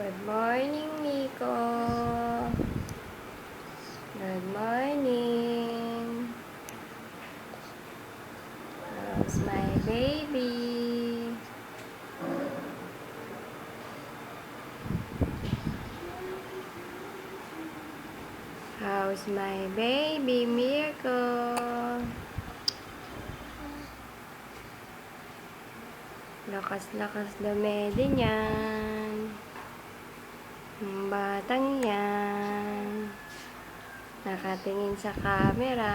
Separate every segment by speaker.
Speaker 1: Good morning, Miko. Good morning. How's my baby? How's my baby, Miko? Lakas-lakas dumedi niyan. Ang batang yan. Nakatingin sa camera.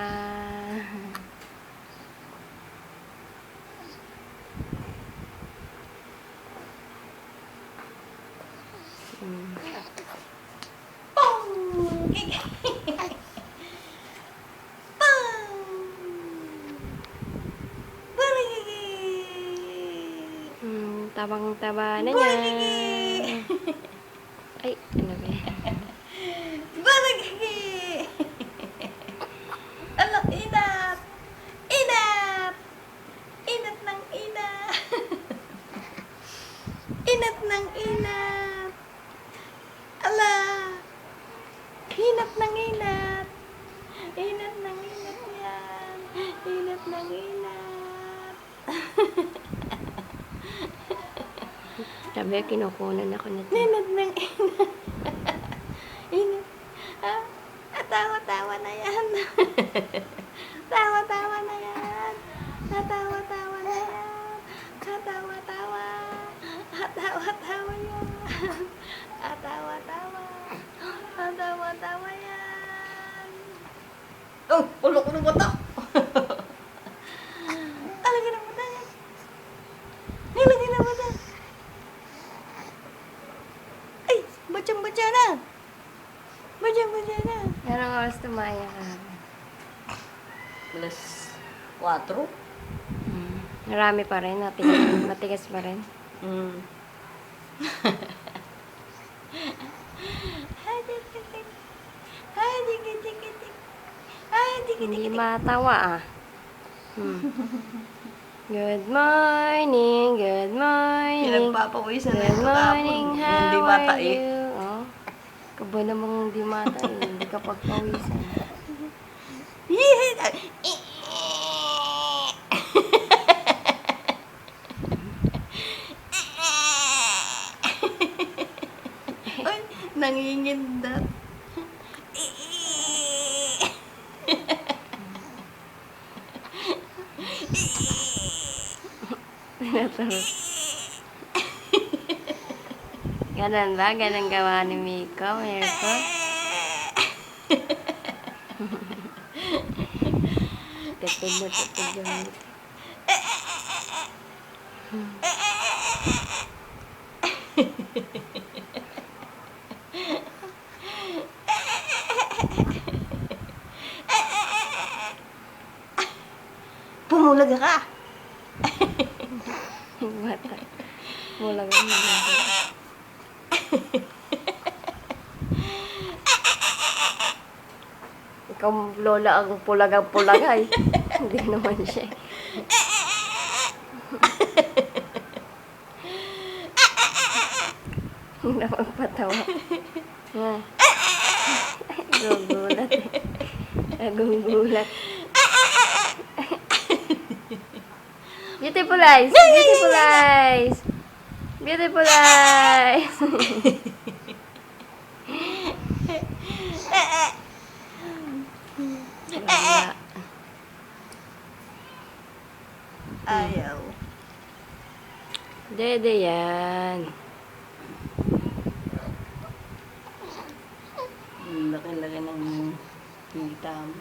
Speaker 1: Tabang-taba na niya. Ay, ano ba yan?
Speaker 2: Balagagi! Ala, inat! Inat! Inat ng inat! Inat ng inat! Ala! Inat ng inat! Inat ng inat yan! Inat ng inat!
Speaker 1: Sabi, kinukunan ako na ito.
Speaker 2: Inat ng inat! Inat! Ah, tawa-tawa na yan! Tawa-tawa na yan! Tawa-tawa na yan! Tawa-tawa! Tawa-tawa yan! Tawa-tawa! Tawa-tawa yan! Oh! Ulok ng mata! Alagay ng mata yan! Nilagay ng mata! Ay! Batyang-batya na! Batyang-batya na!
Speaker 1: Anong oras tumaya ka?
Speaker 2: Plus 4.
Speaker 1: Marami pa rin. Matigas pa rin. Hindi matawa ah. Good morning, good morning.
Speaker 2: Pinagpapawisan na
Speaker 1: Good
Speaker 2: ito
Speaker 1: morning,
Speaker 2: kapon.
Speaker 1: how
Speaker 2: Hindi mata
Speaker 1: are
Speaker 2: eh.
Speaker 1: you? Oh, kaba namang hindi mata eh. Hindi ka pagpawisan.
Speaker 2: Ay, nangingindat.
Speaker 1: Ganun ba? Ganun gawa ni Miko, Mirko? Tutod na tutod yung Miko.
Speaker 2: Pumulaga ka.
Speaker 1: Bata. Mula ka mula. Ikaw, lola, ang pulagang-pulagay. Hindi naman siya. Hindi na magpatawa. Ah. Gugulat eh. Gugulat. Beautiful eyes! Beautiful eyes! Beautiful eyes! Wala.
Speaker 2: Ayaw.
Speaker 1: Dede yan.
Speaker 2: Laki-laki ng hita mo.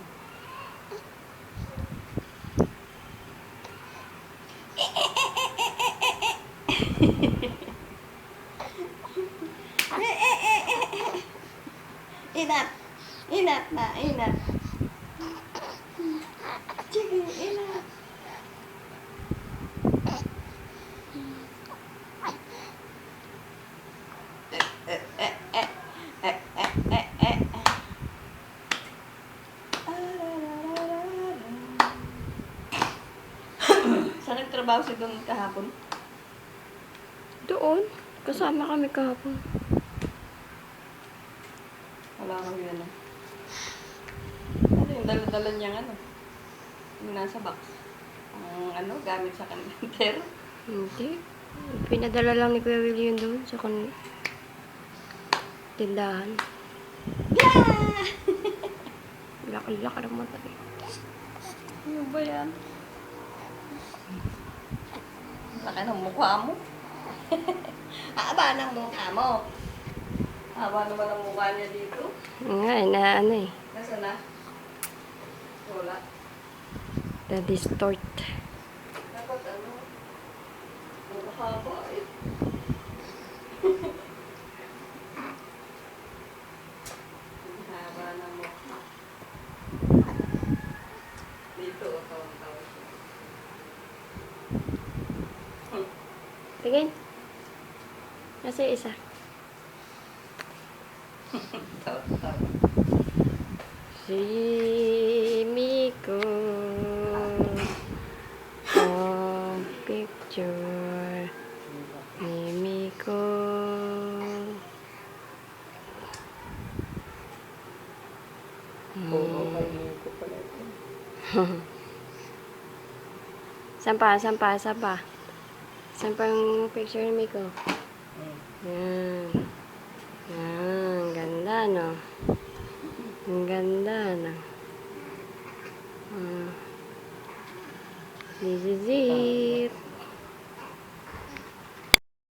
Speaker 2: Inat! Inat na! Inat! Sige, inat! Saan nagtrabaho si Don kahapon?
Speaker 1: Doon. Kasama kami kahapon.
Speaker 2: wala kang gano'n. Ano yung dala-dala niyang ano? Yung nasa box. Ang ano, gamit sa kaniter.
Speaker 1: Hindi. Pinadala lang ni Kuya Willie yun doon sa tindahan.
Speaker 2: Yeah!
Speaker 1: Laki-laki ng mata eh.
Speaker 2: Ano ba yan? Laki ng mukha mo. Haba ng mukha mo. Haba naman ang mukha niya dito.
Speaker 1: Nga, na ano eh.
Speaker 2: Nasaan na? Wala.
Speaker 1: Na-distort.
Speaker 2: Dapat ano? Ang haba eh. Ang haba ng mukha. Dito, tawag-tawag.
Speaker 1: Tingin. Nasa yung isa.
Speaker 2: Tawag-tawag.
Speaker 1: Si Miko. Oh, picture. Ni Miko. Saan pa? Saan pa? Saan pa? Saan pa yung picture ni Miko? Yan. Yan. Ganda, no? Ang ganda, no? This is it.